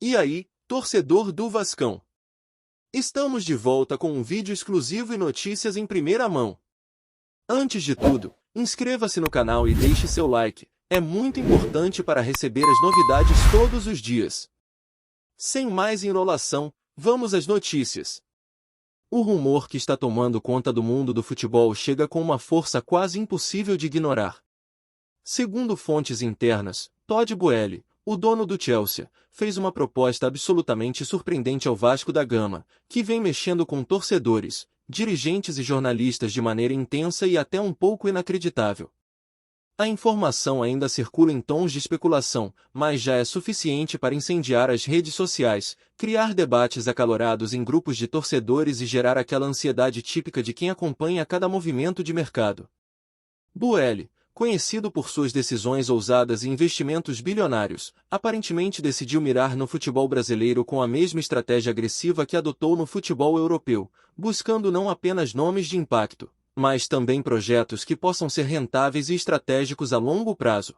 E aí, torcedor do Vascão? Estamos de volta com um vídeo exclusivo e notícias em primeira mão. Antes de tudo, inscreva-se no canal e deixe seu like, é muito importante para receber as novidades todos os dias. Sem mais enrolação, vamos às notícias. O rumor que está tomando conta do mundo do futebol chega com uma força quase impossível de ignorar. Segundo fontes internas, Todd Boehly, o dono do Chelsea, fez uma proposta absolutamente surpreendente ao Vasco da Gama, que vem mexendo com torcedores, dirigentes e jornalistas de maneira intensa e até um pouco inacreditável. A informação ainda circula em tons de especulação, mas já é suficiente para incendiar as redes sociais, criar debates acalorados em grupos de torcedores e gerar aquela ansiedade típica de quem acompanha cada movimento de mercado. Boehly, conhecido por suas decisões ousadas e investimentos bilionários, aparentemente decidiu mirar no futebol brasileiro com a mesma estratégia agressiva que adotou no futebol europeu, buscando não apenas nomes de impacto, mas também projetos que possam ser rentáveis e estratégicos a longo prazo.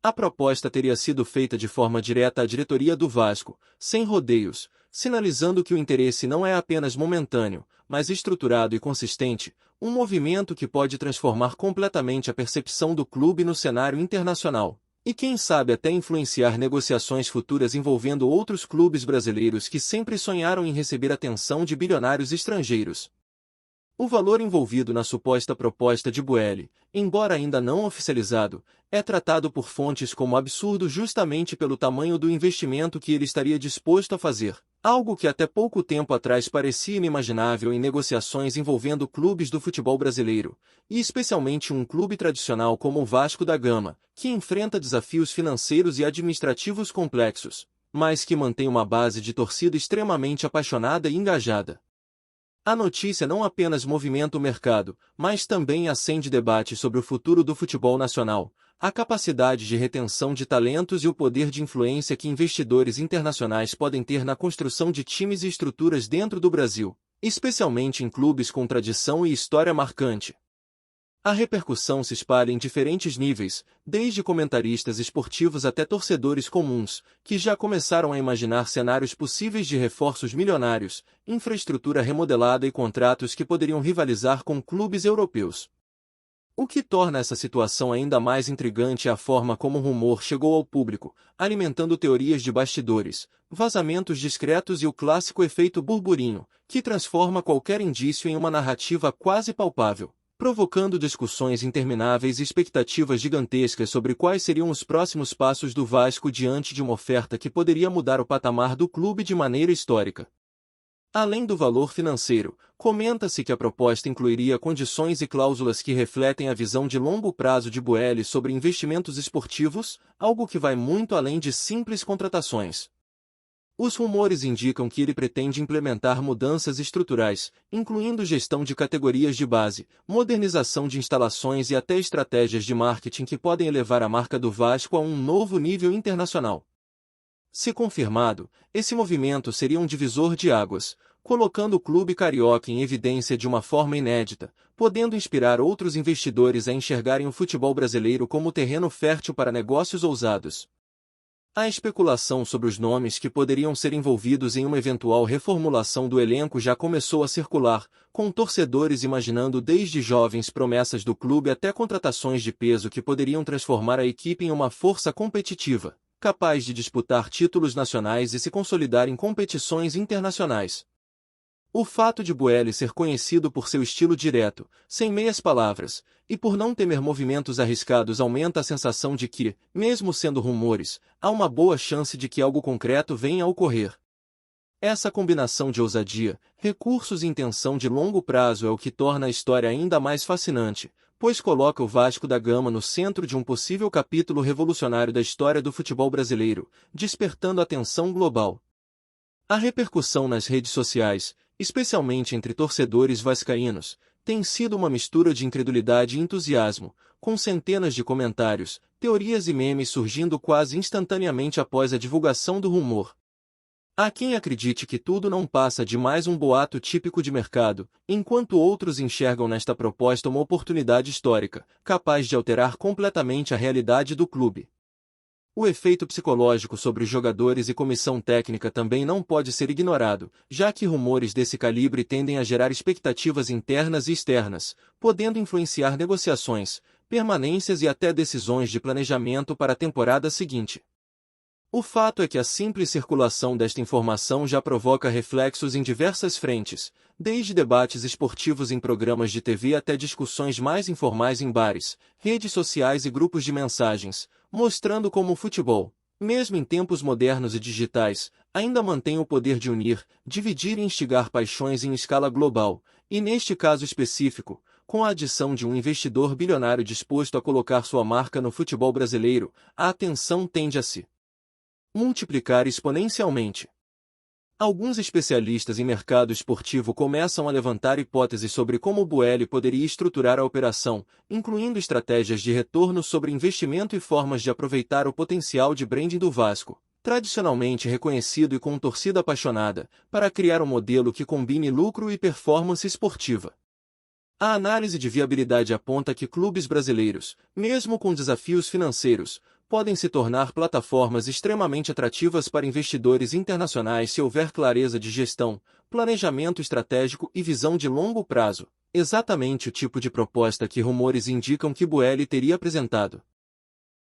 A proposta teria sido feita de forma direta à diretoria do Vasco, sem rodeios, sinalizando que o interesse não é apenas momentâneo, mas estruturado e consistente, um movimento que pode transformar completamente a percepção do clube no cenário internacional, e quem sabe até influenciar negociações futuras envolvendo outros clubes brasileiros que sempre sonharam em receber atenção de bilionários estrangeiros. O valor envolvido na suposta proposta de Boehly, embora ainda não oficializado, é tratado por fontes como absurdo justamente pelo tamanho do investimento que ele estaria disposto a fazer, algo que até pouco tempo atrás parecia inimaginável em negociações envolvendo clubes do futebol brasileiro, e especialmente um clube tradicional como o Vasco da Gama, que enfrenta desafios financeiros e administrativos complexos, mas que mantém uma base de torcida extremamente apaixonada e engajada. A notícia não apenas movimenta o mercado, mas também acende debate sobre o futuro do futebol nacional, a capacidade de retenção de talentos e o poder de influência que investidores internacionais podem ter na construção de times e estruturas dentro do Brasil, especialmente em clubes com tradição e história marcante. A repercussão se espalha em diferentes níveis, desde comentaristas esportivos até torcedores comuns, que já começaram a imaginar cenários possíveis de reforços milionários, infraestrutura remodelada e contratos que poderiam rivalizar com clubes europeus. O que torna essa situação ainda mais intrigante é a forma como o rumor chegou ao público, alimentando teorias de bastidores, vazamentos discretos e o clássico efeito burburinho, que transforma qualquer indício em uma narrativa quase palpável, provocando discussões intermináveis e expectativas gigantescas sobre quais seriam os próximos passos do Vasco diante de uma oferta que poderia mudar o patamar do clube de maneira histórica. Além do valor financeiro, comenta-se que a proposta incluiria condições e cláusulas que refletem a visão de longo prazo de Boehly sobre investimentos esportivos, algo que vai muito além de simples contratações. Os rumores indicam que ele pretende implementar mudanças estruturais, incluindo gestão de categorias de base, modernização de instalações e até estratégias de marketing que podem elevar a marca do Vasco a um novo nível internacional. Se confirmado, esse movimento seria um divisor de águas, colocando o clube carioca em evidência de uma forma inédita, podendo inspirar outros investidores a enxergarem o futebol brasileiro como terreno fértil para negócios ousados. A especulação sobre os nomes que poderiam ser envolvidos em uma eventual reformulação do elenco já começou a circular, com torcedores imaginando desde jovens promessas do clube até contratações de peso que poderiam transformar a equipe em uma força competitiva, capaz de disputar títulos nacionais e se consolidar em competições internacionais. O fato de Boehly ser conhecido por seu estilo direto, sem meias palavras, e por não temer movimentos arriscados aumenta a sensação de que, mesmo sendo rumores, há uma boa chance de que algo concreto venha a ocorrer. Essa combinação de ousadia, recursos e intenção de longo prazo é o que torna a história ainda mais fascinante, pois coloca o Vasco da Gama no centro de um possível capítulo revolucionário da história do futebol brasileiro, despertando atenção global. A repercussão nas redes sociais, especialmente entre torcedores vascaínos, tem sido uma mistura de incredulidade e entusiasmo, com centenas de comentários, teorias e memes surgindo quase instantaneamente após a divulgação do rumor. Há quem acredite que tudo não passa de mais um boato típico de mercado, enquanto outros enxergam nesta proposta uma oportunidade histórica, capaz de alterar completamente a realidade do clube. O efeito psicológico sobre os jogadores e comissão técnica também não pode ser ignorado, já que rumores desse calibre tendem a gerar expectativas internas e externas, podendo influenciar negociações, permanências e até decisões de planejamento para a temporada seguinte. O fato é que a simples circulação desta informação já provoca reflexos em diversas frentes, desde debates esportivos em programas de TV até discussões mais informais em bares, redes sociais e grupos de mensagens, mostrando como o futebol, mesmo em tempos modernos e digitais, ainda mantém o poder de unir, dividir e instigar paixões em escala global, e neste caso específico, com a adição de um investidor bilionário disposto a colocar sua marca no futebol brasileiro, a atenção tende a se multiplicar exponencialmente. Alguns especialistas em mercado esportivo começam a levantar hipóteses sobre como o BUEL poderia estruturar a operação, incluindo estratégias de retorno sobre investimento e formas de aproveitar o potencial de branding do Vasco, tradicionalmente reconhecido e com torcida apaixonada, para criar um modelo que combine lucro e performance esportiva. A análise de viabilidade aponta que clubes brasileiros, mesmo com desafios financeiros, podem se tornar plataformas extremamente atrativas para investidores internacionais se houver clareza de gestão, planejamento estratégico e visão de longo prazo, exatamente o tipo de proposta que rumores indicam que BUEL teria apresentado.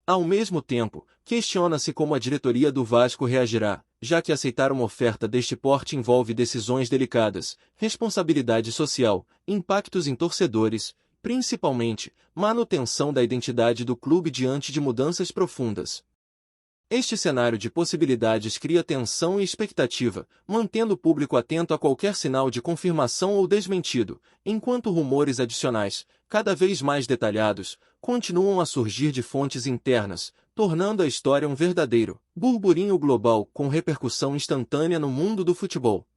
Ao mesmo tempo, questiona-se como a diretoria do Vasco reagirá, já que aceitar uma oferta deste porte envolve decisões delicadas, responsabilidade social, impactos em torcedores, principalmente, manutenção da identidade do clube diante de mudanças profundas. Este cenário de possibilidades cria tensão e expectativa, mantendo o público atento a qualquer sinal de confirmação ou desmentido, enquanto rumores adicionais, cada vez mais detalhados, continuam a surgir de fontes internas, tornando a história um verdadeiro burburinho global com repercussão instantânea no mundo do futebol.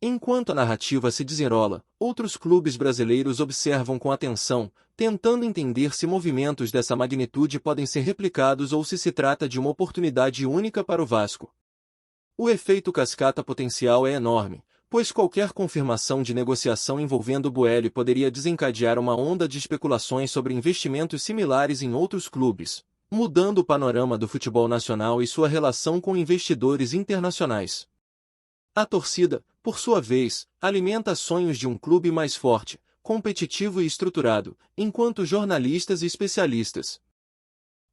Enquanto a narrativa se desenrola, outros clubes brasileiros observam com atenção, tentando entender se movimentos dessa magnitude podem ser replicados ou se trata de uma oportunidade única para o Vasco. O efeito cascata potencial é enorme, pois qualquer confirmação de negociação envolvendo o BUEL poderia desencadear uma onda de especulações sobre investimentos similares em outros clubes, mudando o panorama do futebol nacional e sua relação com investidores internacionais. A torcida, por sua vez, alimenta sonhos de um clube mais forte, competitivo e estruturado, enquanto jornalistas e especialistas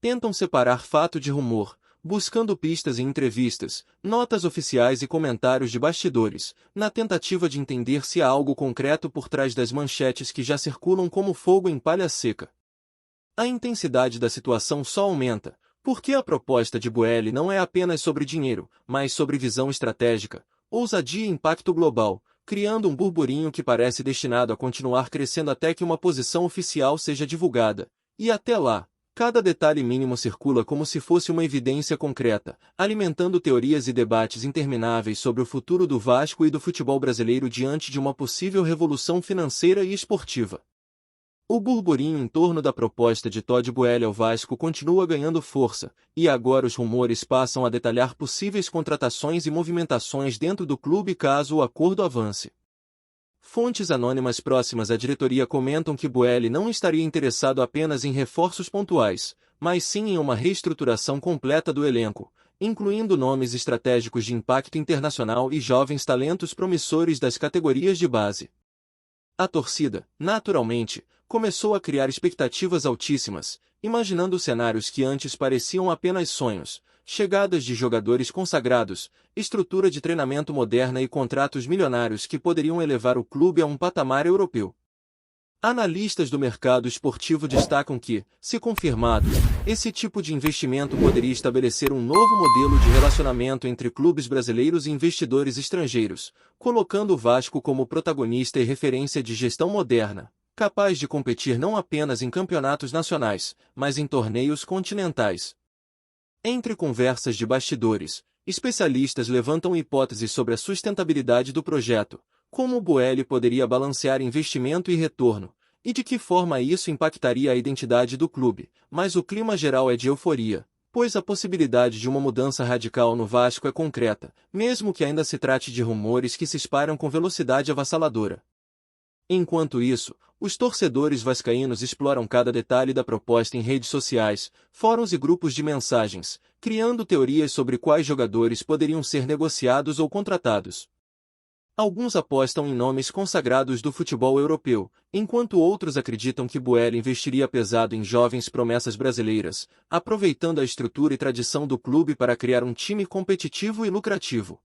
tentam separar fato de rumor, buscando pistas em entrevistas, notas oficiais e comentários de bastidores, na tentativa de entender se há algo concreto por trás das manchetes que já circulam como fogo em palha seca. A intensidade da situação só aumenta, porque a proposta de BUEL não é apenas sobre dinheiro, mas sobre visão estratégica, ousadia e impacto global, criando um burburinho que parece destinado a continuar crescendo até que uma posição oficial seja divulgada. E até lá, cada detalhe mínimo circula como se fosse uma evidência concreta, alimentando teorias e debates intermináveis sobre o futuro do Vasco e do futebol brasileiro diante de uma possível revolução financeira e esportiva. O burburinho em torno da proposta de Todd BUEL ao Vasco continua ganhando força, e agora os rumores passam a detalhar possíveis contratações e movimentações dentro do clube caso o acordo avance. Fontes anônimas próximas à diretoria comentam que BUEL não estaria interessado apenas em reforços pontuais, mas sim em uma reestruturação completa do elenco, incluindo nomes estratégicos de impacto internacional e jovens talentos promissores das categorias de base. A torcida, naturalmente, começou a criar expectativas altíssimas, imaginando cenários que antes pareciam apenas sonhos, chegadas de jogadores consagrados, estrutura de treinamento moderna e contratos milionários que poderiam elevar o clube a um patamar europeu. Analistas do mercado esportivo destacam que, se confirmado, esse tipo de investimento poderia estabelecer um novo modelo de relacionamento entre clubes brasileiros e investidores estrangeiros, colocando o Vasco como protagonista e referência de gestão moderna, capaz de competir não apenas em campeonatos nacionais, mas em torneios continentais. Entre conversas de bastidores, especialistas levantam hipóteses sobre a sustentabilidade do projeto, como o BUEL poderia balancear investimento e retorno, e de que forma isso impactaria a identidade do clube, mas o clima geral é de euforia, pois a possibilidade de uma mudança radical no Vasco é concreta, mesmo que ainda se trate de rumores que se espalham com velocidade avassaladora. Enquanto isso, Os torcedores vascaínos exploram cada detalhe da proposta em redes sociais, fóruns e grupos de mensagens, criando teorias sobre quais jogadores poderiam ser negociados ou contratados. Alguns apostam em nomes consagrados do futebol europeu, enquanto outros acreditam que Boehly investiria pesado em jovens promessas brasileiras, aproveitando a estrutura e tradição do clube para criar um time competitivo e lucrativo.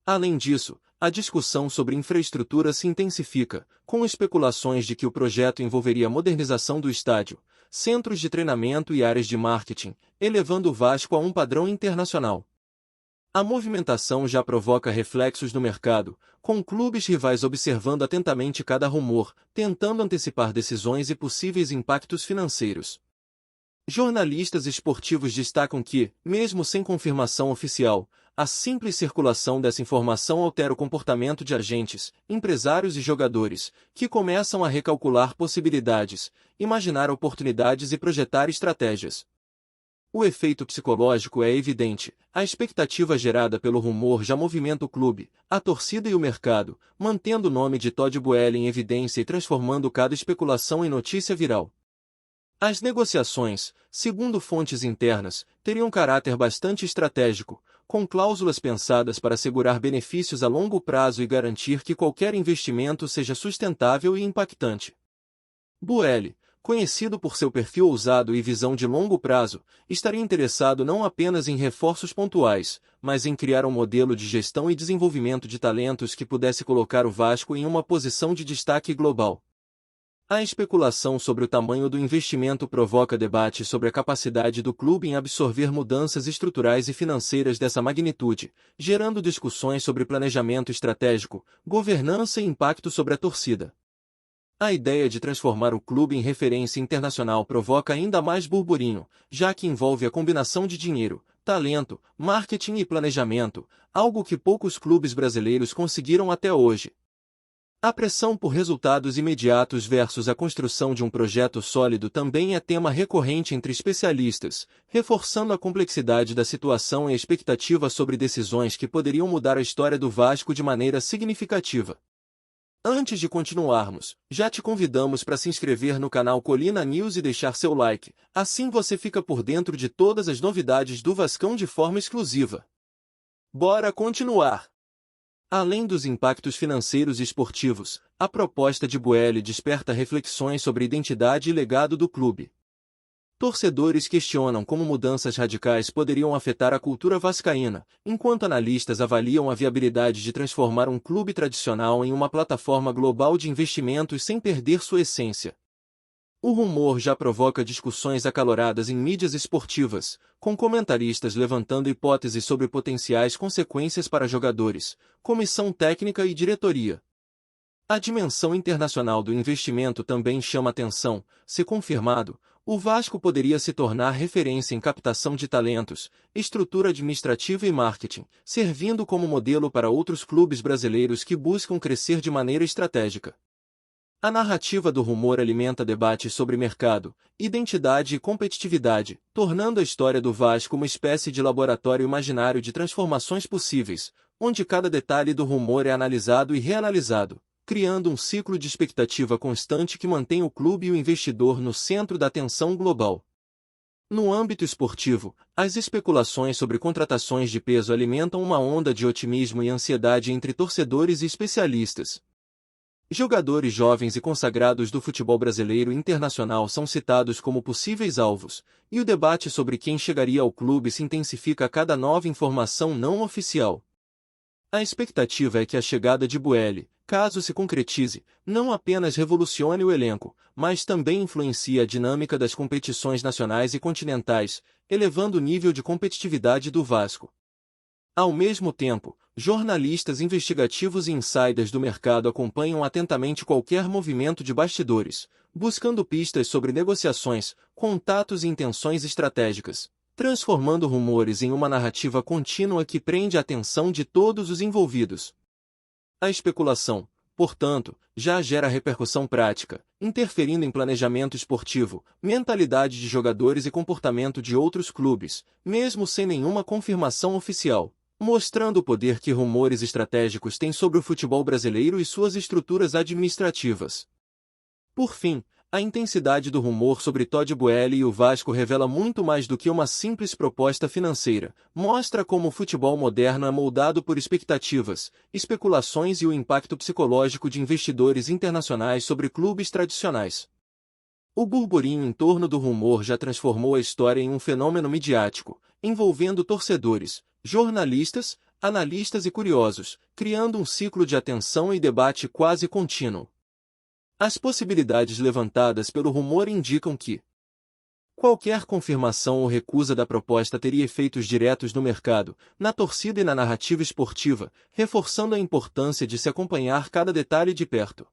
Além disso, a discussão sobre infraestrutura se intensifica, com especulações de que o projeto envolveria a modernização do estádio, centros de treinamento e áreas de marketing, elevando o Vasco a um padrão internacional. A movimentação já provoca reflexos no mercado, com clubes rivais observando atentamente cada rumor, tentando antecipar decisões e possíveis impactos financeiros. Jornalistas esportivos destacam que, mesmo sem confirmação oficial, a simples circulação dessa informação altera o comportamento de agentes, empresários e jogadores, que começam a recalcular possibilidades, imaginar oportunidades e projetar estratégias. O efeito psicológico é evidente, a expectativa gerada pelo rumor já movimenta o clube, a torcida e o mercado, mantendo o nome de Todd Boehly em evidência e transformando cada especulação em notícia viral. As negociações, segundo fontes internas, teriam caráter bastante estratégico, com cláusulas pensadas para assegurar benefícios a longo prazo e garantir que qualquer investimento seja sustentável e impactante. Boehly, conhecido por seu perfil ousado e visão de longo prazo, estaria interessado não apenas em reforços pontuais, mas em criar um modelo de gestão e desenvolvimento de talentos que pudesse colocar o Vasco em uma posição de destaque global. A especulação sobre o tamanho do investimento provoca debate sobre a capacidade do clube em absorver mudanças estruturais e financeiras dessa magnitude, gerando discussões sobre planejamento estratégico, governança e impacto sobre a torcida. A ideia de transformar o clube em referência internacional provoca ainda mais burburinho, já que envolve a combinação de dinheiro, talento, marketing e planejamento, algo que poucos clubes brasileiros conseguiram até hoje. A pressão por resultados imediatos versus a construção de um projeto sólido também é tema recorrente entre especialistas, reforçando a complexidade da situação e a expectativa sobre decisões que poderiam mudar a história do Vasco de maneira significativa. Antes de continuarmos, já te convidamos para se inscrever no canal Colina News e deixar seu like, assim você fica por dentro de todas as novidades do Vascão de forma exclusiva. Bora continuar! Além dos impactos financeiros e esportivos, a proposta de Boehly desperta reflexões sobre identidade e legado do clube. Torcedores questionam como mudanças radicais poderiam afetar a cultura vascaína, enquanto analistas avaliam a viabilidade de transformar um clube tradicional em uma plataforma global de investimentos sem perder sua essência. O rumor já provoca discussões acaloradas em mídias esportivas, com comentaristas levantando hipóteses sobre potenciais consequências para jogadores, comissão técnica e diretoria. A dimensão internacional do investimento também chama atenção. Se confirmado, o Vasco poderia se tornar referência em captação de talentos, estrutura administrativa e marketing, servindo como modelo para outros clubes brasileiros que buscam crescer de maneira estratégica. A narrativa do rumor alimenta debates sobre mercado, identidade e competitividade, tornando a história do Vasco uma espécie de laboratório imaginário de transformações possíveis, onde cada detalhe do rumor é analisado e reanalisado, criando um ciclo de expectativa constante que mantém o clube e o investidor no centro da atenção global. No âmbito esportivo, as especulações sobre contratações de peso alimentam uma onda de otimismo e ansiedade entre torcedores e especialistas. Jogadores jovens e consagrados do futebol brasileiro e internacional são citados como possíveis alvos, e o debate sobre quem chegaria ao clube se intensifica a cada nova informação não oficial. A expectativa é que a chegada de Boehly, caso se concretize, não apenas revolucione o elenco, mas também influencie a dinâmica das competições nacionais e continentais, elevando o nível de competitividade do Vasco. Ao mesmo tempo, jornalistas investigativos e insiders do mercado acompanham atentamente qualquer movimento de bastidores, buscando pistas sobre negociações, contatos e intenções estratégicas, transformando rumores em uma narrativa contínua que prende a atenção de todos os envolvidos. A especulação, portanto, já gera repercussão prática, interferindo em planejamento esportivo, mentalidade de jogadores e comportamento de outros clubes, mesmo sem nenhuma confirmação oficial, mostrando o poder que rumores estratégicos têm sobre o futebol brasileiro e suas estruturas administrativas. Por fim, a intensidade do rumor sobre Todd Boehly e o Vasco revela muito mais do que uma simples proposta financeira. Mostra como o futebol moderno é moldado por expectativas, especulações e o impacto psicológico de investidores internacionais sobre clubes tradicionais. O burburinho em torno do rumor já transformou a história em um fenômeno midiático, envolvendo torcedores, jornalistas, analistas e curiosos, criando um ciclo de atenção e debate quase contínuo. As possibilidades levantadas pelo rumor indicam que qualquer confirmação ou recusa da proposta teria efeitos diretos no mercado, na torcida e na narrativa esportiva, reforçando a importância de se acompanhar cada detalhe de perto.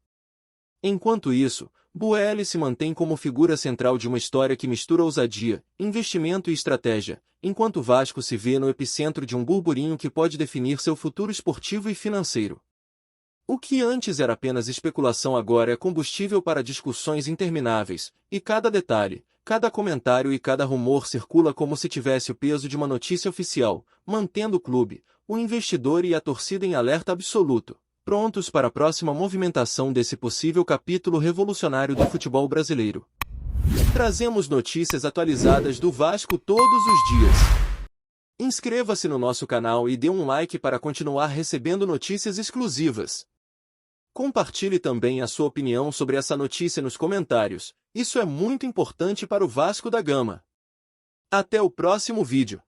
Enquanto isso, Boehly se mantém como figura central de uma história que mistura ousadia, investimento e estratégia, enquanto o Vasco se vê no epicentro de um burburinho que pode definir seu futuro esportivo e financeiro. O que antes era apenas especulação agora é combustível para discussões intermináveis, e cada detalhe, cada comentário e cada rumor circula como se tivesse o peso de uma notícia oficial, mantendo o clube, o investidor e a torcida em alerta absoluto, prontos para a próxima movimentação desse possível capítulo revolucionário do futebol brasileiro. Trazemos notícias atualizadas do Vasco todos os dias. Inscreva-se no nosso canal e dê um like para continuar recebendo notícias exclusivas. Compartilhe também a sua opinião sobre essa notícia nos comentários, isso é muito importante para o Vasco da Gama. Até o próximo vídeo.